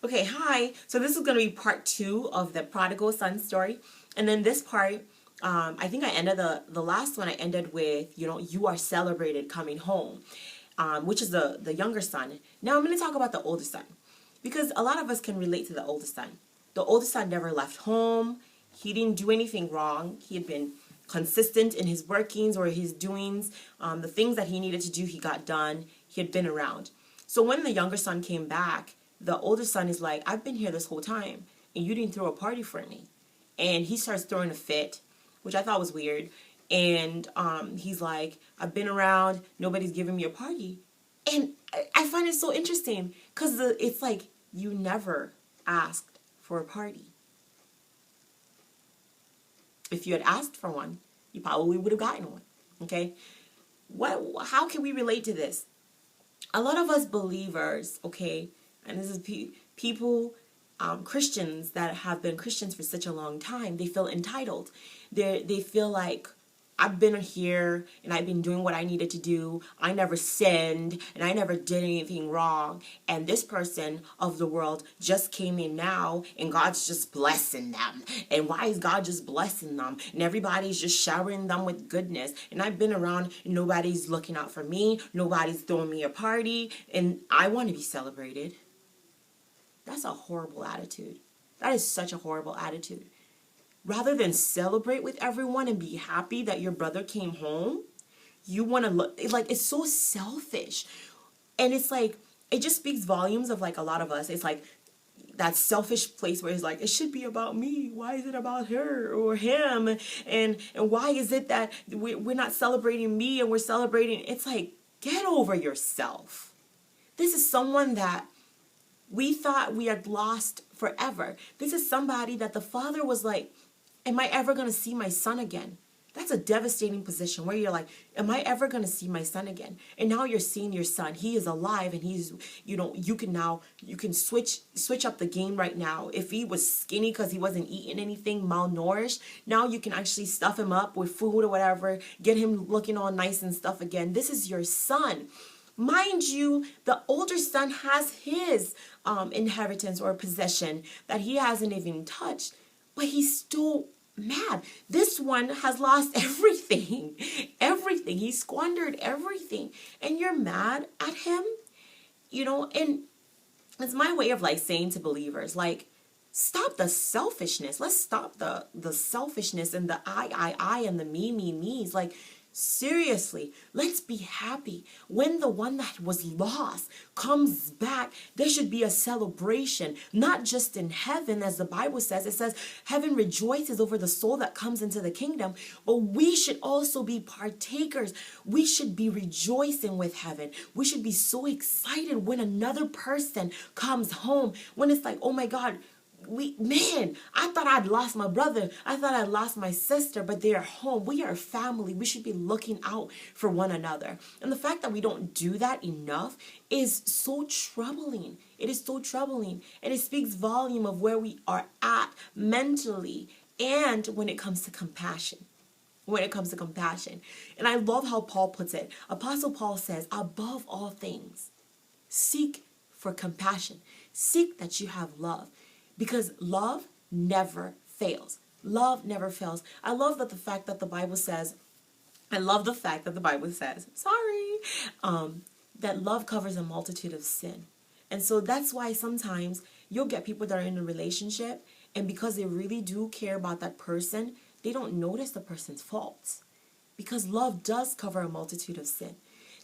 Okay, hi. So this is going to be part 2 of the prodigal son story. And then this part, I think I ended the last one I ended with, you are celebrated coming home, which is the younger son. Now I'm going to talk about the older son because a lot of us can relate to the older son. The older son never left home. He didn't do anything wrong. He had been consistent in his workings or his doings. The things that he needed to do, he got done. He had been around. So when the younger son came back, the older son is like, I've been here this whole time and you didn't throw a party for me. And he starts throwing a fit, which I thought was weird. And he's like, I've been around, nobody's giving me a party. And I find it so interesting because it's like, you never asked for a party. If you had asked for one, you probably would have gotten one. Okay? How can we relate to this? A lot of us believers, okay, and this is people, Christians that have been Christians for such a long time, they feel entitled. They feel like, I've been here and I've been doing what I needed to do. I never sinned and I never did anything wrong. And this person of the world just came in now and God's just blessing them. And why is God just blessing them? And everybody's just showering them with goodness. And I've been around and nobody's looking out for me. Nobody's throwing me a party. And I want to be celebrated. That's a horrible attitude. That is such a horrible attitude. Rather than celebrate with everyone and be happy that your brother came home, you want to look like it's so selfish. And it's like, it just speaks volumes of like a lot of us. It's like that selfish place where it's like, it should be about me. Why is it about her or him? And why is it that we're not celebrating me and we're celebrating? It's like, get over yourself. This is someone that we thought we had lost forever. This is somebody that the father was like, am I ever going to see my son again? That's a devastating position where you're like, am I ever going to see my son again? And now you're seeing your son. He is alive and he's, you can switch up the game right now. If he was skinny because he wasn't eating anything, malnourished, now you can actually stuff him up with food or whatever, get him looking all nice and stuff again. This is your son. Mind you, the older son has his inheritance or possession that he hasn't even touched, but he's still mad. This one has lost everything. Everything. He squandered everything. And you're mad at him? And it's my way of like saying to believers, like, stop the selfishness. Let's stop the selfishness and the I and the me's. Like, seriously, let's be happy. When the one that was lost comes back, there should be a celebration, not just in heaven, as the Bible says. It says heaven rejoices over the soul that comes into the kingdom, but we should also be partakers. We should be rejoicing with heaven. We should be so excited when another person comes home, when it's like, oh my God, I thought I'd lost my brother. I thought I'd lost my sister, but they're home. We are a family. We should be looking out for one another. And the fact that we don't do that enough is so troubling. It is so troubling. And it speaks volume of where we are at mentally and when it comes to compassion. And I love how Paul puts it. Apostle Paul says, above all things, seek for compassion. Seek that you have love. Because love never fails. Love never fails. I love that the fact that the Bible says, that love covers a multitude of sin. And so that's why sometimes you'll get people that are in a relationship, and because they really do care about that person, they don't notice the person's faults. Because love does cover a multitude of sin.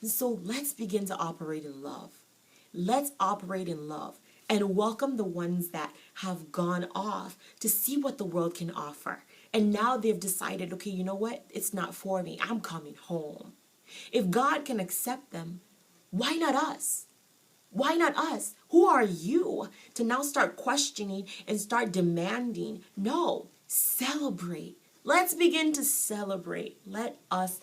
And so let's begin to operate in love. Let's operate in love. And welcome the ones that have gone off to see what the world can offer. And now they've decided, okay, you know what? It's not for me. I'm coming home. If God can accept them, why not us? Why not us? Who are you to now start questioning and start demanding? No, celebrate. Let's begin to celebrate. Let us